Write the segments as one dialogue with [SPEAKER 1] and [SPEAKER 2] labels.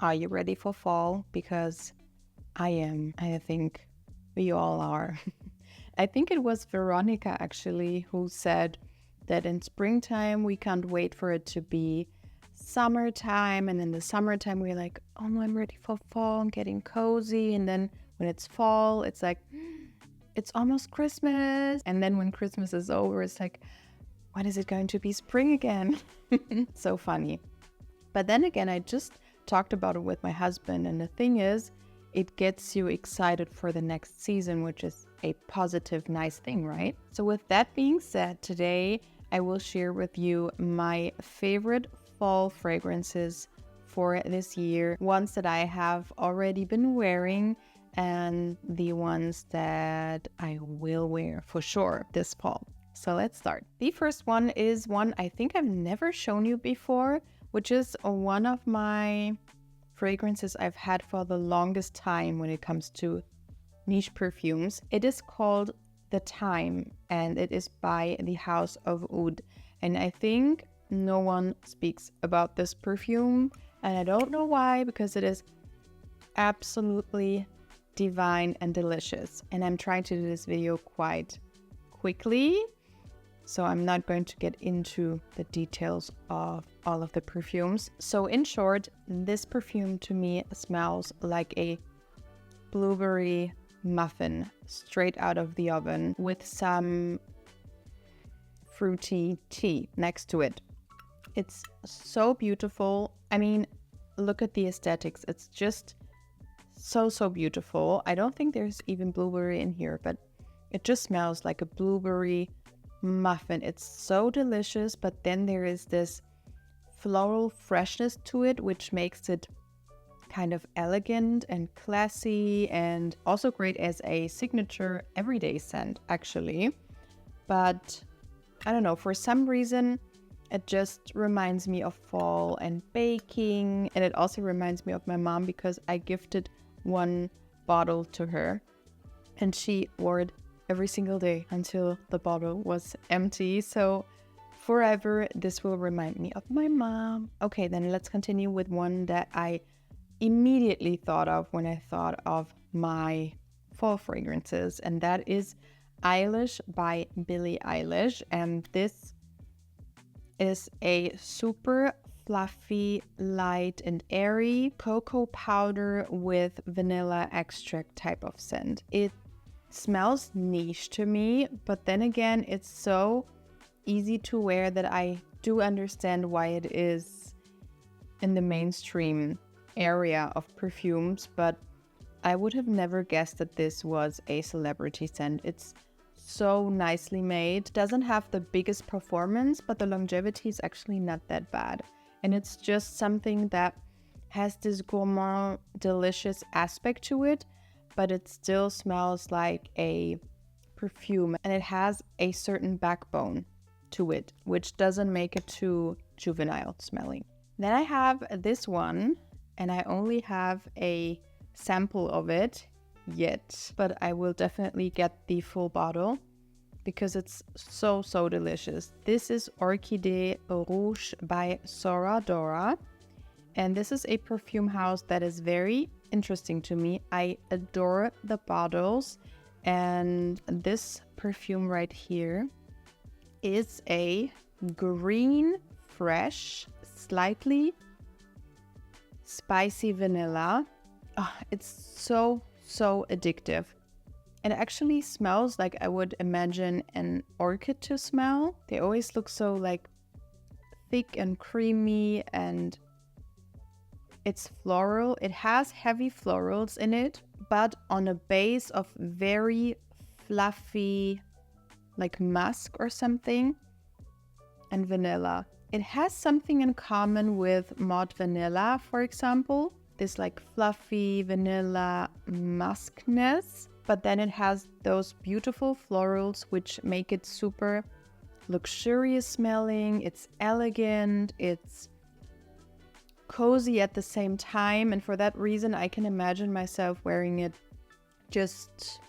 [SPEAKER 1] Are you ready for fall? Because I am. I think we all are. I think it was Veronica actually who said that in springtime we can't wait for it to be summertime. And in the summertime we're like, oh, I'm ready for fall. I'm getting cozy. And then when it's fall, it's like, it's almost Christmas. And then when Christmas is over, it's like, when is it going to be spring again? So funny. But then again, I just talked about it with my husband. And the thing is, it gets you excited for the next season, which is a positive, nice thing, right? So with that being said, today I will share with you my favorite fall fragrances for this year. Ones that I have already been wearing and the ones that I will wear for sure this fall. So let's start. The first one is one I think I've never shown you before, which is one of my fragrances I've had for the longest time when it comes to niche perfumes. It is called The Time, and it is by the House of Oud. And I think no one speaks about this perfume, and I don't know why, because it is absolutely divine and delicious. And I'm trying to do this video quite quickly, so I'm not going to get into the details of all of the perfumes. So in short, this perfume to me smells like a blueberry muffin straight out of the oven with some fruity tea next to it. It's so beautiful. I mean, look at the aesthetics. It's just so beautiful. I don't think there's even blueberry in here, but it just smells like a blueberry muffin. It's so delicious, but then there is this floral freshness to it, which makes it kind of elegant and classy, and also great as a signature everyday scent actually. But I don't know, for some reason it just reminds me of fall and baking, and it also reminds me of my mom because I gifted one bottle to her and she wore it every single day until the bottle was empty. So forever this will remind me of my mom. Okay, then let's continue with one that I immediately thought of when I thought of my fall fragrances, and that is Eilish by Billie Eilish. And this is a super fluffy, light and airy cocoa powder with vanilla extract type of scent. It smells niche to me, but then again, it's so easy to wear that I do understand why it is in the mainstream area of perfumes, but I would have never guessed that this was a celebrity scent. It's so nicely made. Doesn't have the biggest performance, but the longevity is actually not that bad. And it's just something that has this gourmand, delicious aspect to it, but it still smells like a perfume, and it has a certain backbone to it, which doesn't make it too juvenile smelling. Then I have this one, and I only have a sample of it yet, but I will definitely get the full bottle because it's so delicious. This is Orchidée Rouge by Sora, Dora, and this is a perfume house that is very interesting to me. I adore the bottles, and this perfume right here is a green, fresh, slightly spicy vanilla. Oh, it's so addictive. It actually smells like I would imagine an orchid to smell. They always look so like thick and creamy, and it's floral. It has heavy florals in it, but on a base of very fluffy, like musk or something, and vanilla. It has something in common with Maud Vanilla, for example. This like fluffy vanilla muskness, but then it has those beautiful florals which make it super luxurious smelling. It's elegant, it's cozy at the same time, and for that reason I can imagine myself wearing it just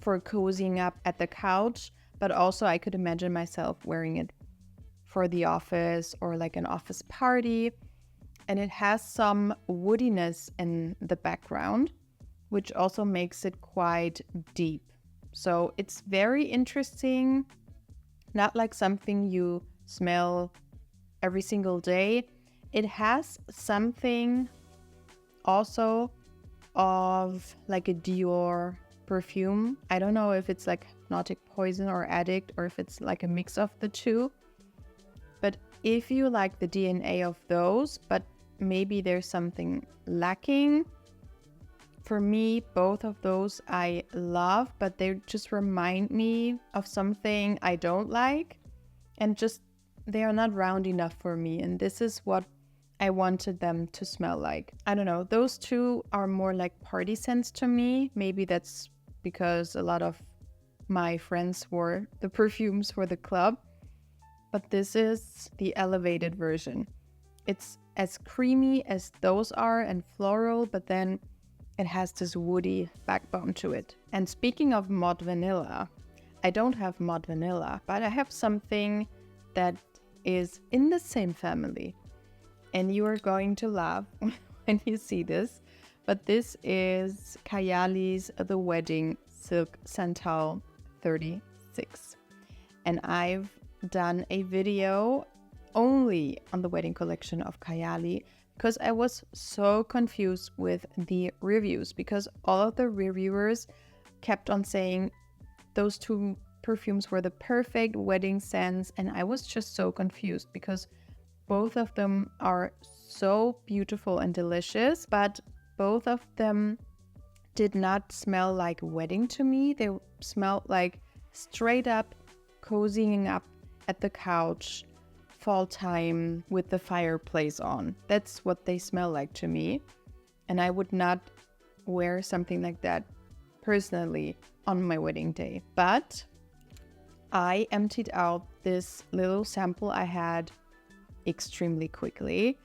[SPEAKER 1] for cozying up at the couch, but also I could imagine myself wearing it for the office or like an office party. and it has some woodiness in the background, which also makes it quite deep. So it's very interesting, not like something you smell every single day. It has something also of like a Dior perfume. I don't know if it's like hypnotic poison or addict, or if it's like a mix of the two. But if you like the DNA of those, but maybe there's something lacking, for me, both of those I love, but they just remind me of something I don't like, and just they are not round enough for me. And this is what I wanted them to smell like. I don't know, those two are more like party scents to me. Maybe that's because a lot of my friends wore the perfumes for the club, but this is the elevated version. It's as creamy as those are and floral, but then it has this woody backbone to it. And speaking of Mod Vanilla, I don't have Mod Vanilla, but I have something that is in the same family. And you are going to laugh when you see this. But this is Kayali's The Wedding Silk Santal 36. And I've done a video only on the wedding collection of Kayali, because I was so confused with the reviews, because all of the reviewers kept on saying those two perfumes were the perfect wedding scents, and I was just so confused because both of them are so beautiful and delicious, but both of them did not smell like wedding to me. They smelled like straight up cozying up at the couch, fall time with the fireplace on. That's what they smell like to me. And I would not wear something like that personally on my wedding day. But I emptied out this little sample I had extremely quickly,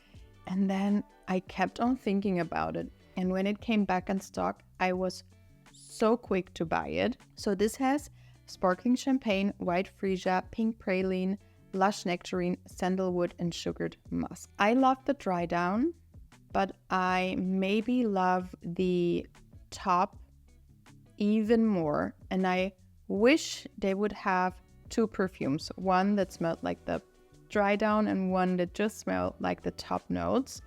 [SPEAKER 1] and then I kept on thinking about it. And when it came back in stock, I was so quick to buy it. So this has sparkling champagne, white freesia, pink praline, lush nectarine, sandalwood, and sugared musk. I love the dry down, but I maybe love the top even more. And I wish they would have two perfumes, one that smelled like the dry down and one that just smelled like the top notes,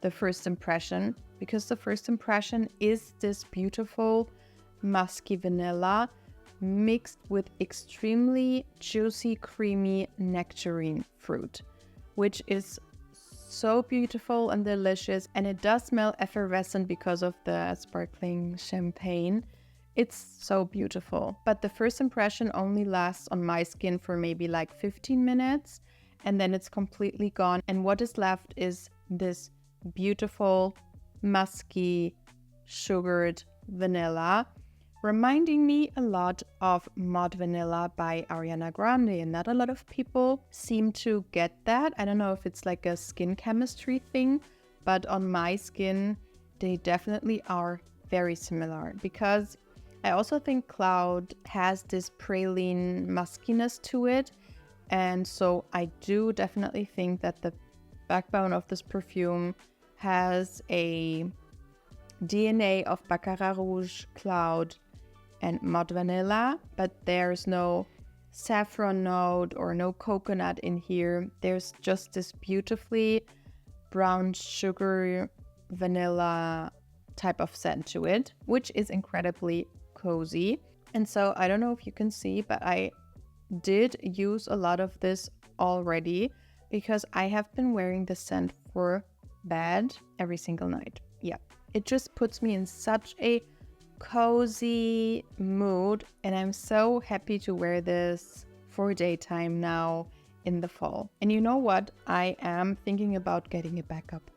[SPEAKER 1] the first impression, because the first impression is this beautiful musky vanilla mixed with extremely juicy, creamy nectarine fruit, which is so beautiful and delicious. And it does smell effervescent because of the sparkling champagne. It's so beautiful. But the first impression only lasts on my skin for maybe like 15 minutes, and then it's completely gone. And what is left is this beautiful, musky, sugared vanilla, reminding me a lot of Mod Vanilla by Ariana Grande. And not a lot of people seem to get that. I don't know if it's like a skin chemistry thing, but on my skin, they definitely are very similar, because I also think Cloud has this praline muskiness to it. And so I do definitely think that the backbone of this perfume has a DNA of Baccarat Rouge, Cloud, and Mod Vanilla, but there's no saffron note or no coconut in here. There's just this beautifully brown sugar vanilla type of scent to it, which is incredibly cozy. And so I don't know if you can see, but I did use a lot of this already, because I have been wearing the scent for bed every single night. Yeah, it just puts me in such a cozy mood, and I'm so happy to wear this for daytime now in the fall. And you know what? I am thinking about getting a backup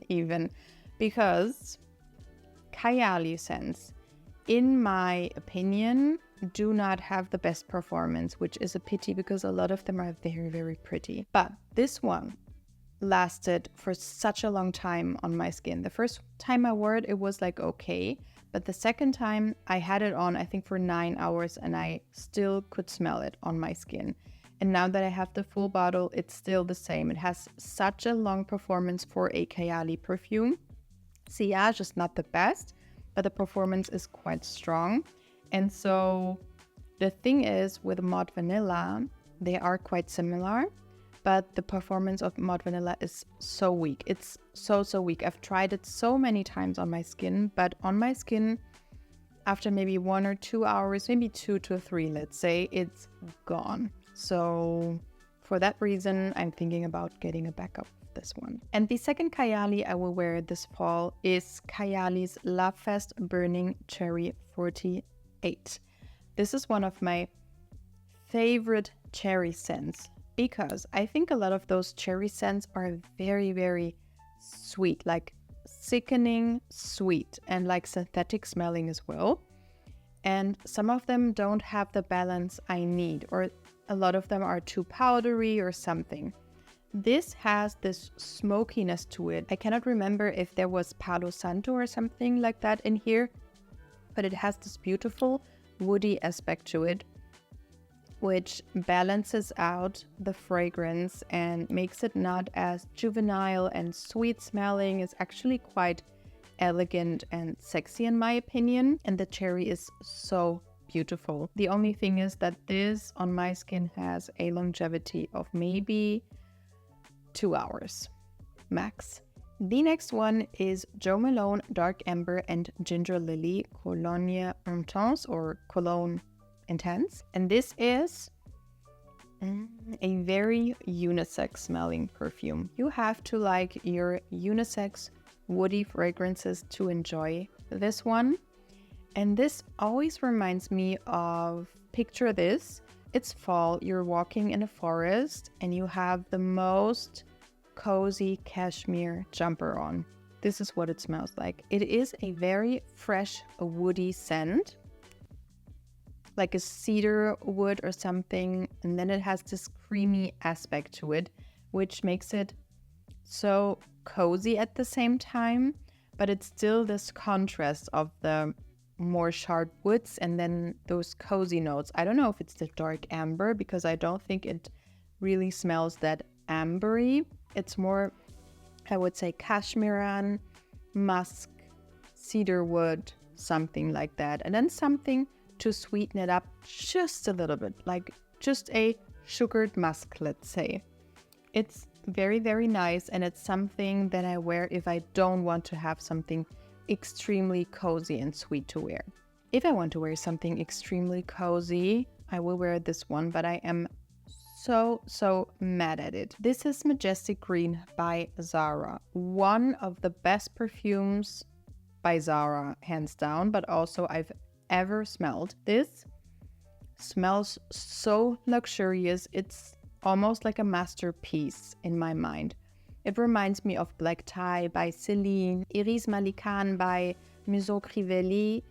[SPEAKER 1] even, because Kayali scents, in my opinion, do not have the best performance, which is a pity because a lot of them are very, very pretty. But this one lasted for such a long time on my skin. The first time I wore it, it was like okay. But the second time I had it on, I think for 9 hours, and I still could smell it on my skin. And now that I have the full bottle, it's still the same. It has such a long performance for a Kayali perfume. Sillage is not the best, but the performance is quite strong. And so the thing is, with Maud Vanilla, they are quite similar, but the performance of Maud Vanilla is so weak. It's so weak. I've tried it so many times on my skin, but on my skin, after maybe 1 or 2 hours, maybe 2 to 3, let's say, it's gone. So for that reason, I'm thinking about getting a backup of this one. And the second Kayali I will wear this fall is Kayali's Lovefest Burning Cherry 48. This is one of my favorite cherry scents because I think a lot of those cherry scents are very sweet, like sickening sweet and like synthetic smelling as well. And some of them don't have the balance I need, or a lot of them are too powdery or something. This has this smokiness to it. I cannot remember if there was Palo Santo or something like that in here, but it has this beautiful woody aspect to it, which balances out the fragrance and makes it not as juvenile and sweet smelling. It's actually quite elegant and sexy in my opinion, and the cherry is so beautiful. The only thing is that this on my skin has a longevity of maybe 2 hours max. The next one is Jo Malone Dark Amber and Ginger Lily Cologne Intense or Cologne Intense. And this is a very unisex smelling perfume. You have to like your unisex woody fragrances to enjoy this one. And this always reminds me of, picture this, it's fall, you're walking in a forest and you have the most cozy cashmere jumper on. This is what it smells like. It is a very fresh, woody scent, like a cedar wood or something, and then it has this creamy aspect to it, which makes it so cozy at the same time, but it's still this contrast of the more sharp woods and then those cozy notes. I don't know if it's the dark amber because I don't think it really smells that ambery. It's more, I would say, cashmeran, musk, cedarwood, something like that. And then something to sweeten it up just a little bit, like just a sugared musk, let's say. It's very nice, and it's something that I wear if I don't want to have something extremely cozy and sweet to wear. If I want to wear something extremely cozy, I will wear this one, but I am so mad at it. This is Majestic Green by Zara. One of the best perfumes by Zara, hands down, but also I've ever smelled. This smells so luxurious. It's almost like a masterpiece in my mind. It reminds me of Black Tie by Celine, Iris Malikan by Museau Crivelli.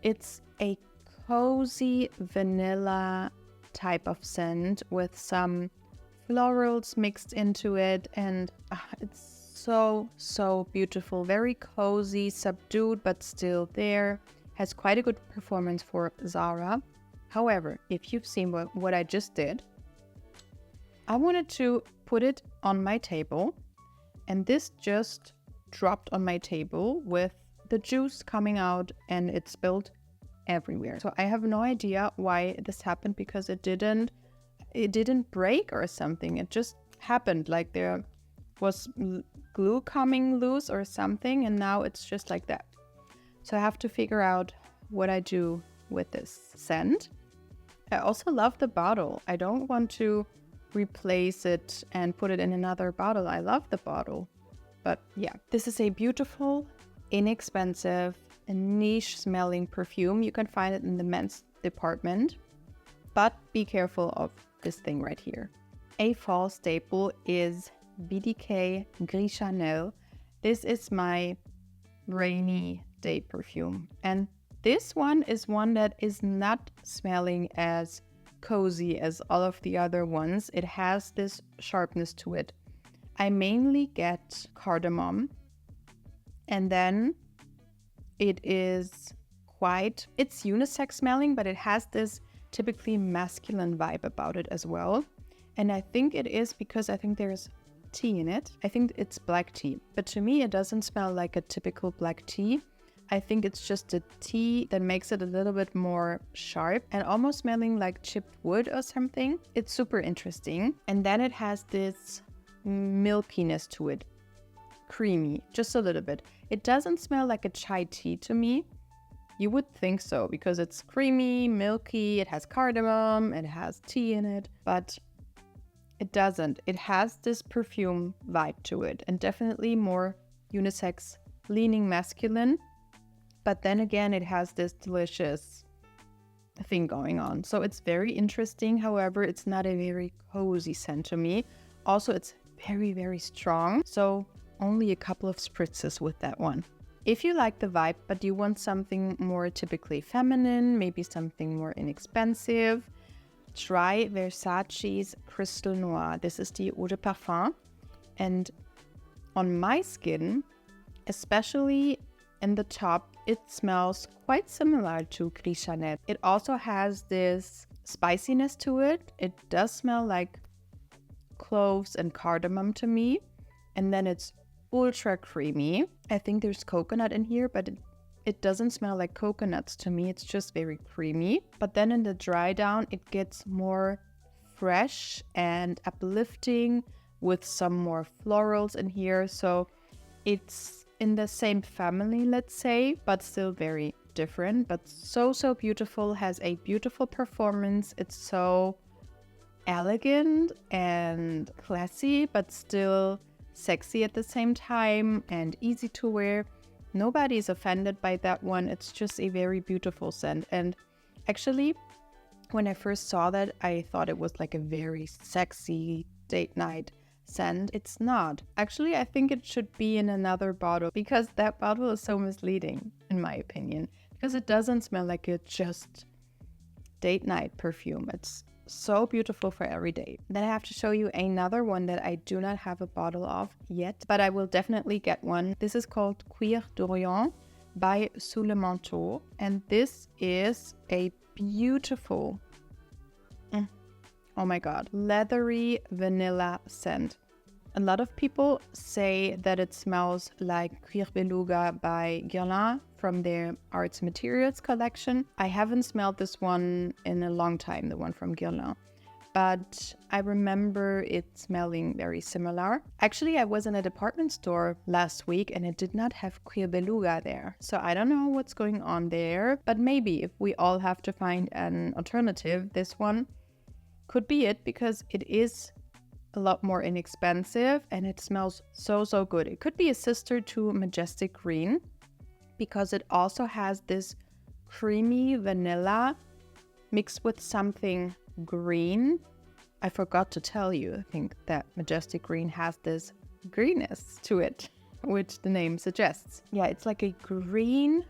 [SPEAKER 1] It's a cozy vanilla type of scent with some florals mixed into it, and it's so beautiful. Very cozy, subdued, but still there. Has quite a good performance for Zara. However, if you've seen what I just did, I wanted to put it on my table, and this just dropped on my table with the juice coming out, and it spilled everywhere. So I have no idea why this happened, because it didn't break or something. It just happened, like there was glue coming loose or something, and now it's just like that. So I have to figure out what I do with this scent. I also love the bottle. I don't want to replace it and put it in another bottle. I love the bottle. But yeah, this is a beautiful, inexpensive, and niche smelling perfume. You can find it in the men's department, but be careful of this thing right here. A fall staple is BDK Gris Chanel. This is my rainy day perfume, and this one is one that is not smelling as cozy as all of the other ones. It has this sharpness to it. I mainly get cardamom, and then it's unisex smelling, but it has this typically masculine vibe about it as well. And I think it is because I think there's tea in it. I think it's black tea, but to me it doesn't smell like a typical black tea. I think it's just the tea that makes it a little bit more sharp and almost smelling like chipped wood or something. It's super interesting. And then it has this milkiness to it. Creamy, just a little bit. It doesn't smell like a chai tea to me. You would think so because it's creamy, milky, it has cardamom, it has tea in it, but it doesn't. It has this perfume vibe to it and definitely more unisex, leaning masculine. But then again, it has this delicious thing going on. So it's very interesting. However, it's not a very cozy scent to me. Also, it's very, very strong. So only a couple of spritzes with that one. If you like the vibe, but you want something more typically feminine, maybe something more inexpensive, try Versace's Crystal Noir. This is the Eau de Parfum. And on my skin, especially in the top, it smells quite similar to Gris Chanel. It also has this spiciness to it. It does smell like cloves and cardamom to me. And then it's ultra creamy. I think there's coconut in here, but it doesn't smell like coconuts to me. It's just very creamy. But then in the dry down, it gets more fresh and uplifting with some more florals in here. So it's in the same family, let's say, but still very different. But so beautiful, has a beautiful performance. It's so elegant and classy, but still sexy at the same time and easy to wear. Nobody is offended by that one. It's just a very beautiful scent. And actually, when I first saw that, I thought it was like a very sexy date night scent. It's not. Actually, I think it should be in another bottle because that bottle is so misleading, in my opinion, because it doesn't smell like a just date night perfume. It's so beautiful for every day. Then I have to show you another one that I do not have a bottle of yet, but I will definitely get one. This is called Cuir by Sous manteau, and this is a beautiful, oh my god, leathery vanilla scent. A lot of people say that it smells like Cuir Beluga by Guerlain from their Arts Materials collection. I haven't smelled this one in a long time, the one from Guerlain, but I remember it smelling very similar. Actually, I was in a department store last week and it did not have Cuir Beluga there. So I don't know what's going on there, but maybe if we all have to find an alternative, this one could be it because it is a lot more inexpensive and it smells so good. It could be a sister to Majestic Green because it also has this creamy vanilla mixed with something green. I forgot to tell you, I think that Majestic Green has this greenness to it, which the name suggests. Yeah, it's like a green,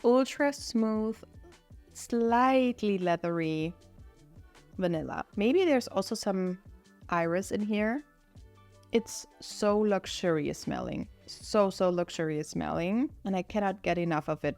[SPEAKER 1] ultra smooth, slightly leathery vanilla. Maybe there's also some iris in here. It's so luxurious smelling, so luxurious smelling, and I cannot get enough of it.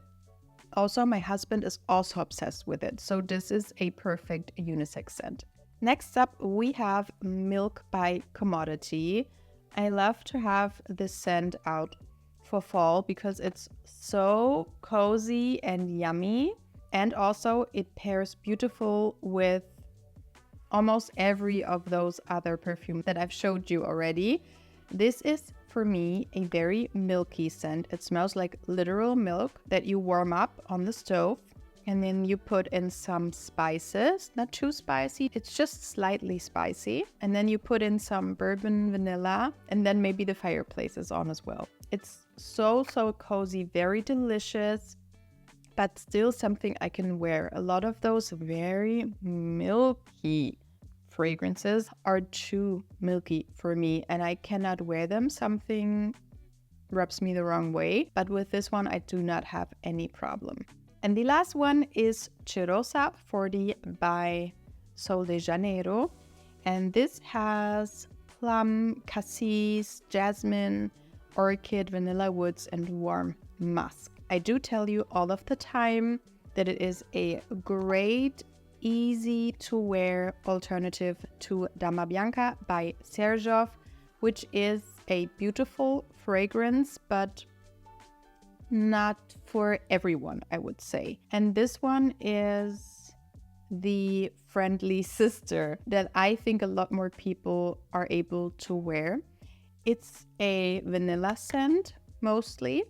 [SPEAKER 1] Also, my husband is also obsessed with it, so this is a perfect unisex scent. Next up, we have Milk by Commodity. I love to have this scent out for fall because it's so cozy and yummy, and also it pairs beautiful with almost every of those other perfumes that I've showed you already. This is, for me, a very milky scent. It smells like literal milk that you warm up on the stove and then you put in some spices, not too spicy, it's just slightly spicy. And then you put in some bourbon vanilla and then maybe the fireplace is on as well. It's so cozy, very delicious, but still something I can wear. A lot of those very milky fragrances are too milky for me and I cannot wear them. Something rubs me the wrong way, but with this one I do not have any problem. And the last one is Cheirosa 40 by Sol de Janeiro, and this has plum, cassis, jasmine, orchid, vanilla woods, and warm musk. I do tell you all of the time that it is a great easy to wear alternative to Dama Bianca by Serjoff, which is a beautiful fragrance, but not for everyone, I would say. And this one is the friendly sister that I think a lot more people are able to wear. It's a vanilla scent mostly,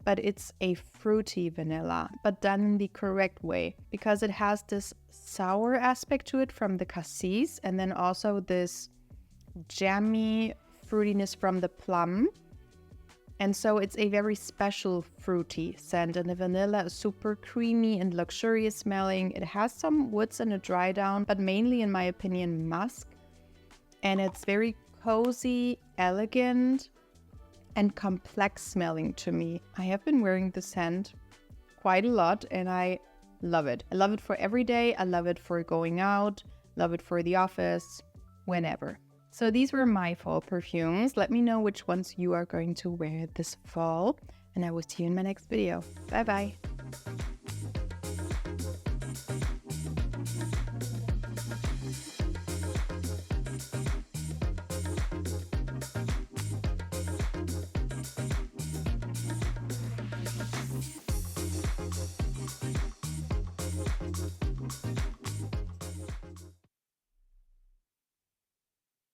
[SPEAKER 1] but it's a fruity vanilla, but done in the correct way, because it has this sour aspect to it from the cassis, and then also this jammy fruitiness from the plum. And so it's a very special fruity scent, and the vanilla is super creamy and luxurious smelling. It has some woods and a dry down, but mainly, in my opinion, musk. And it's very cozy, elegant, and complex smelling to me. I have been wearing the scent quite a lot and I love it. I love it for every day. I love it for going out, love it for the office, whenever. So these were my fall perfumes. Let me know which ones you are going to wear this fall, and I will see you in my next video. Bye bye.